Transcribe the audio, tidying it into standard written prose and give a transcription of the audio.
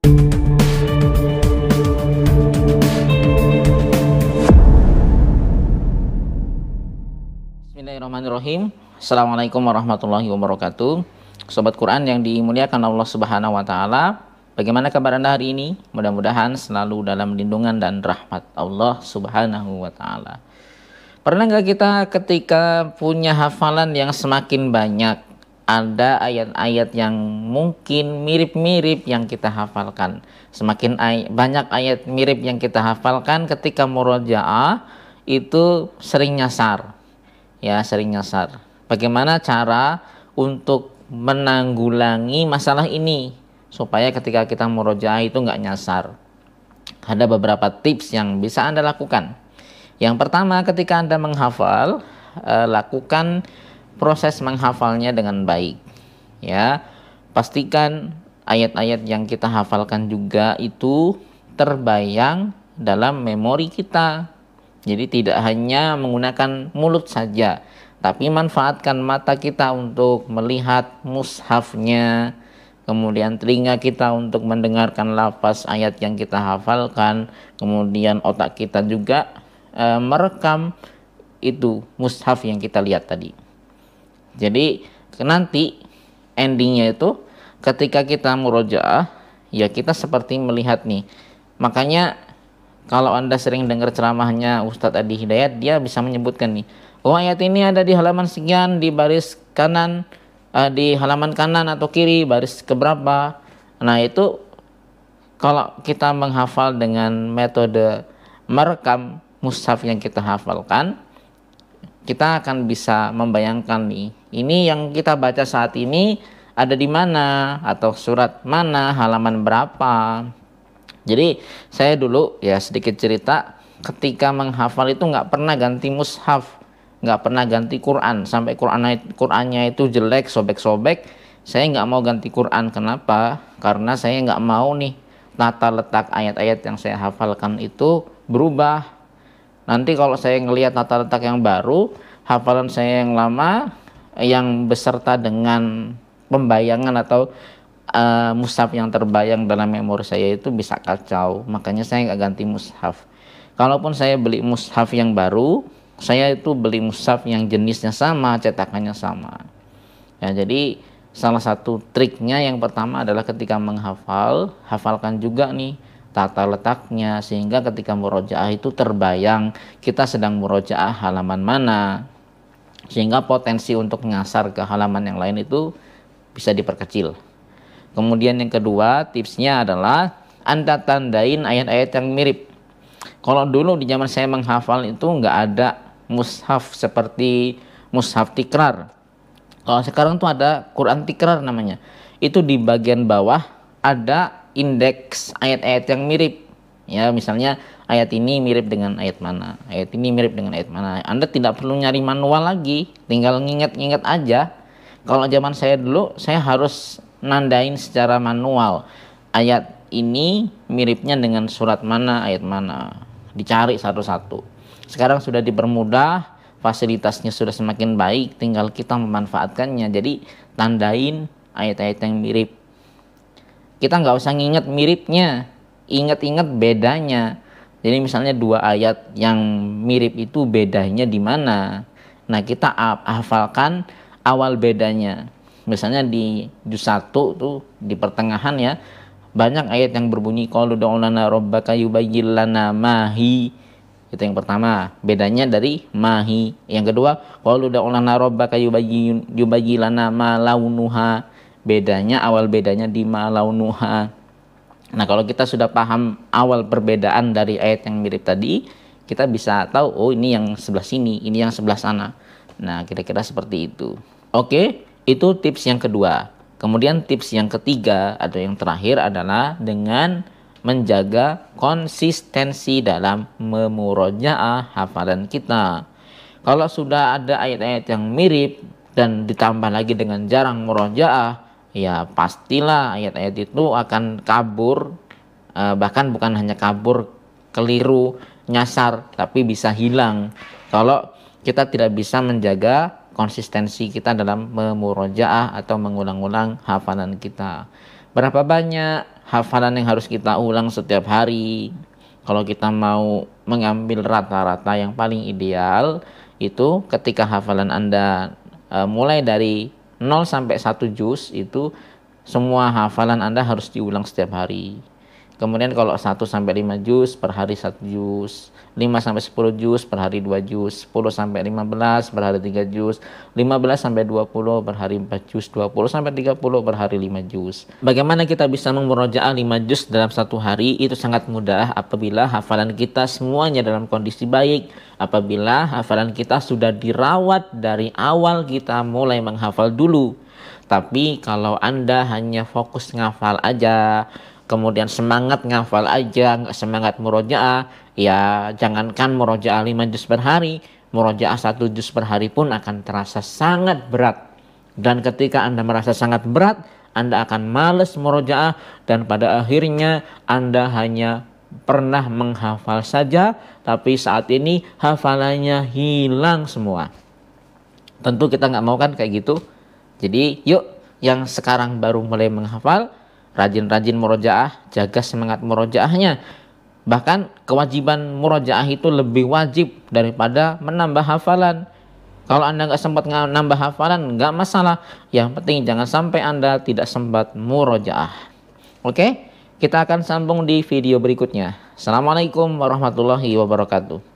Bismillahirrahmanirrahim. Assalamualaikum warahmatullahi wabarakatuh. Sobat Quran yang dimuliakan Allah Subhanahu wa taala. Bagaimana kabar Anda hari ini? Mudah-mudahan selalu dalam lindungan dan rahmat Allah Subhanahu wa taala. Pernah nggak kita ketika punya hafalan yang semakin banyak, ada ayat-ayat yang mungkin mirip-mirip yang kita hafalkan. Semakin banyak ayat mirip yang kita hafalkan, ketika murojaah itu sering nyasar. Ya, sering nyasar. Bagaimana cara untuk menanggulangi masalah ini supaya ketika kita murojaah itu nggak nyasar? Ada beberapa tips yang bisa Anda lakukan. Yang pertama, ketika Anda menghafal, lakukan proses menghafalnya dengan baik. Ya, pastikan ayat-ayat yang kita hafalkan juga itu terbayang dalam memori kita. Jadi tidak hanya menggunakan mulut saja, tapi manfaatkan mata kita untuk melihat mushafnya, kemudian telinga kita untuk mendengarkan lafaz ayat yang kita hafalkan, kemudian otak kita juga merekam itu mushaf yang kita lihat tadi. Jadi nanti endingnya itu ketika kita murojaah, ya kita seperti melihat nih. Makanya kalau Anda sering dengar ceramahnya Ustadz Adi Hidayat, dia bisa menyebutkan nih, oh ayat ini ada di halaman sekian, di baris kanan, di halaman kanan atau kiri, baris keberapa. Nah itu kalau kita menghafal dengan metode merekam mushaf yang kita hafalkan, kita akan bisa membayangkan nih, ini yang kita baca saat ini ada di mana, atau surat mana, halaman berapa. Jadi saya dulu ya sedikit cerita, ketika menghafal itu nggak pernah ganti mushaf, nggak pernah ganti Quran, sampai Qurannya itu jelek, sobek-sobek, saya nggak mau ganti Quran. Kenapa? Karena saya nggak mau nih tata letak ayat-ayat yang saya hafalkan itu berubah. Nanti kalau saya ngelihat tata letak yang baru, hafalan saya yang lama, yang beserta dengan pembayangan atau mushaf yang terbayang dalam memori saya itu bisa kacau. Makanya saya nggak ganti mushaf. Kalaupun saya beli mushaf yang baru, saya itu beli mushaf yang jenisnya sama, cetakannya sama. Ya, jadi salah satu triknya yang pertama adalah ketika menghafal, hafalkan juga nih tata letaknya, sehingga ketika murojaah itu terbayang kita sedang murojaah halaman mana, sehingga potensi untuk nyasar ke halaman yang lain itu bisa diperkecil. Kemudian yang kedua, tipsnya adalah Anda tandain ayat-ayat yang mirip. Kalau dulu di zaman saya menghafal itu nggak ada mushaf seperti mushaf tikrar. Kalau sekarang tuh ada Quran tikrar namanya. Itu di bagian bawah ada indeks ayat-ayat yang mirip. Ya, misalnya ayat ini mirip dengan ayat mana, ayat ini mirip dengan ayat mana. Anda tidak perlu nyari manual lagi, tinggal nginget-nginget aja. Kalau zaman saya dulu, saya harus nandain secara manual, ayat ini miripnya dengan surat mana, ayat mana, dicari satu-satu. Sekarang sudah dipermudah, fasilitasnya sudah semakin baik, tinggal kita memanfaatkannya. Jadi tandain ayat-ayat yang mirip. Kita nggak usah nginget miripnya, inget-inget bedanya. Jadi misalnya dua ayat yang mirip itu bedanya di mana. Nah kita hafalkan awal bedanya. Misalnya di juz 1 tuh di pertengahan ya, banyak ayat yang berbunyi qalu ud'u lana rabbaka yubayyin lana mahi. Itu yang pertama, bedanya dari mahi. Yang kedua, qalu ud'u lana rabbaka yubayyin lana ma launuha. Bedanya, awal bedanya di ma launuha. Nah, kalau kita sudah paham awal perbedaan dari ayat yang mirip tadi, kita bisa tahu oh ini yang sebelah sini, ini yang sebelah sana. Nah, kira-kira seperti itu. Oke. Itu tips yang kedua. Kemudian tips yang ketiga atau yang terakhir adalah dengan menjaga konsistensi dalam memurojaah hafalan kita. Kalau sudah ada ayat-ayat yang mirip dan ditambah lagi dengan jarang murojaah, ya pastilah ayat-ayat itu akan kabur, bahkan bukan hanya kabur, keliru, nyasar, tapi bisa hilang kalau kita tidak bisa menjaga konsistensi kita dalam memurojaah atau mengulang-ulang hafalan kita. Berapa banyak hafalan yang harus kita ulang setiap hari. Kalau kita mau mengambil rata-rata yang paling ideal itu ketika hafalan Anda mulai dari 0 sampai 1 juz, itu semua hafalan Anda harus diulang setiap hari. Kemudian kalau 1 sampai 5 juz per hari 1 juz, 5 sampai 10 juz per hari 2 juz, 10 sampai 15 per hari 3 juz, 15 sampai 20 per hari 4 juz, 20 sampai 30 per hari 5 juz. Bagaimana kita bisa memurojaah 5 juz dalam satu hari? Itu sangat mudah apabila hafalan kita semuanya dalam kondisi baik, apabila hafalan kita sudah dirawat dari awal kita mulai menghafal dulu. Tapi kalau Anda hanya fokus ngafal aja, kemudian semangat ngafal aja, nggak semangat murojaah, ya jangankan murojaah 5 juz per hari, murojaah 1 juz per hari pun akan terasa sangat berat. Dan ketika Anda merasa sangat berat, Anda akan males murojaah, dan pada akhirnya Anda hanya pernah menghafal saja, tapi saat ini hafalannya hilang semua. Tentu kita nggak mau kan kayak gitu. Jadi yuk yang sekarang baru mulai menghafal, rajin-rajin murojaah, jaga semangat murojaahnya. Bahkan kewajiban murojaah itu lebih wajib daripada menambah hafalan. Kalau Anda nggak sempat nambah hafalan, nggak masalah. Yang penting jangan sampai Anda tidak sempat murojaah. Oke, kita akan sambung di video berikutnya. Assalamualaikum warahmatullahi wabarakatuh.